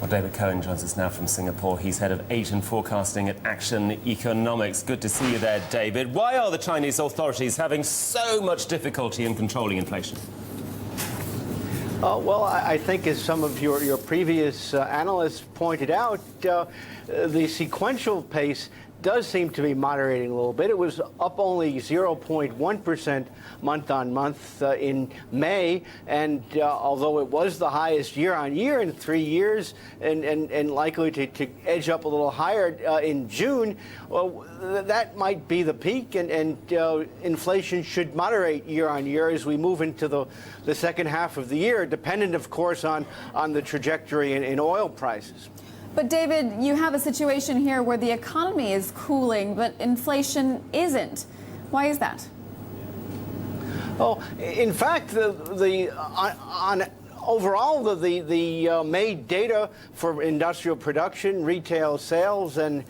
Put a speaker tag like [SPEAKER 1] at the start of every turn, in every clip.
[SPEAKER 1] Well, David Cohen joins us now from Singapore. He's head of Asian forecasting at Action Economics. Good to see you there, David. Why are the Chinese authorities having so much difficulty in controlling inflation?
[SPEAKER 2] Well, I think as some of your previous analysts pointed out, the sequential pace does seem to be moderating a little bit. It was up only 0.1% month on month in May, and although it was the highest year on year in 3 years and likely to edge up a little higher in June, well, that might be the peak, and inflation should moderate year on year as we move into the second half of the year, dependent, of course, on the trajectory in oil prices.
[SPEAKER 3] But, David, you have a situation here where the economy is cooling, but inflation isn't. Why is that?
[SPEAKER 2] Oh, in fact, overall, the May data for industrial production, retail sales, and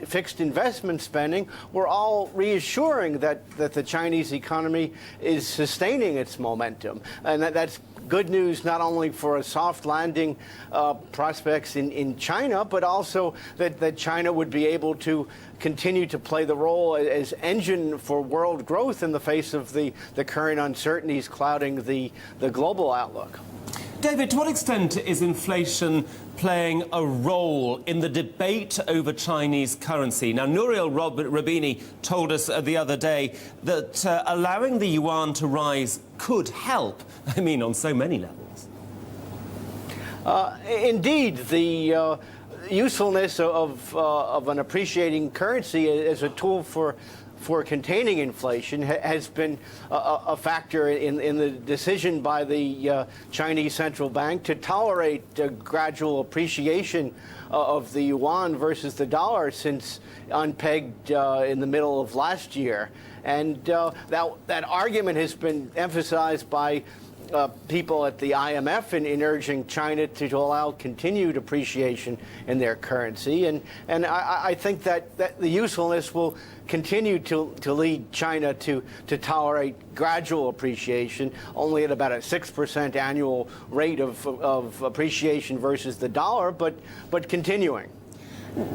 [SPEAKER 2] fixed investment spending were all reassuring that the Chinese economy is sustaining its momentum, and that's good news not only for a soft landing prospects in China, but also that China would be able to continue to play the role as engine for world growth in the face of the current uncertainties clouding the global outlook.
[SPEAKER 1] David, to what extent is inflation playing a role in the debate over Chinese currency? Now, Nouriel Roubini told us the other day that allowing the yuan to rise could help, I mean, on so many levels.
[SPEAKER 2] Indeed, the usefulness of an appreciating currency as a tool for containing inflation has been a factor in the decision by the Chinese central bank to tolerate gradual appreciation of the yuan versus the dollar since unpegged in the middle of last year. And that argument has been emphasized by people at the IMF in urging China to allow continued appreciation in their currency. And I think that the usefulness will continue to lead China to tolerate gradual appreciation, only at about a 6% annual rate of appreciation versus the dollar, but continuing.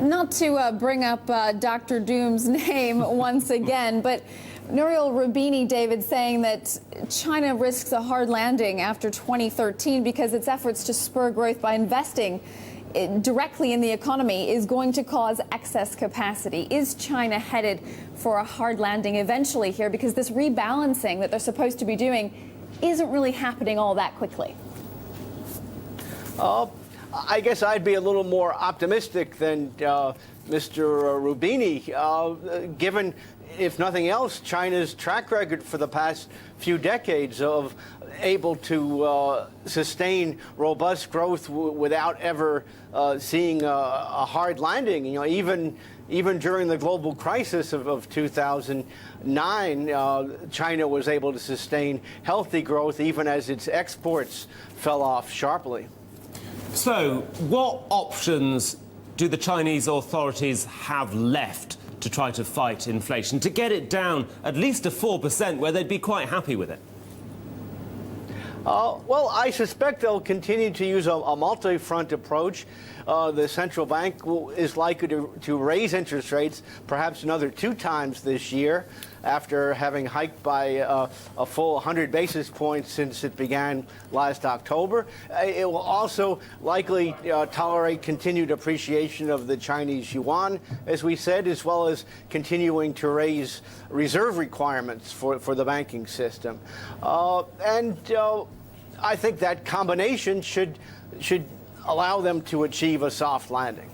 [SPEAKER 3] Not to bring up Dr. Doom's name once again, but Nouriel Roubini, David, saying that China risks a hard landing after 2013 because its efforts to spur growth by investing directly in the economy is going to cause excess capacity. Is China headed for a hard landing eventually here? Because this rebalancing that they're supposed to be doing isn't really happening all that quickly.
[SPEAKER 2] I guess I'd be a little more optimistic than Mr. Roubini, given, if nothing else, China's track record for the past few decades of able to sustain robust growth without ever seeing a hard landing. You know, even during the global crisis of 2009, China was able to sustain healthy growth even as its exports fell off sharply.
[SPEAKER 1] So, what options do the Chinese authorities have left to try to fight inflation, to get it down at least to 4%, where they'd be quite happy with it?
[SPEAKER 2] Well, I suspect they'll continue to use a multi-front approach. The central bank is likely to raise interest rates perhaps another 2 times this year, after having hiked by a full 100 basis points since it began last October. It will also likely tolerate continued appreciation of the Chinese yuan, as we said, as well as continuing to raise reserve requirements for the banking system. I think that combination should allow them to achieve a soft landing.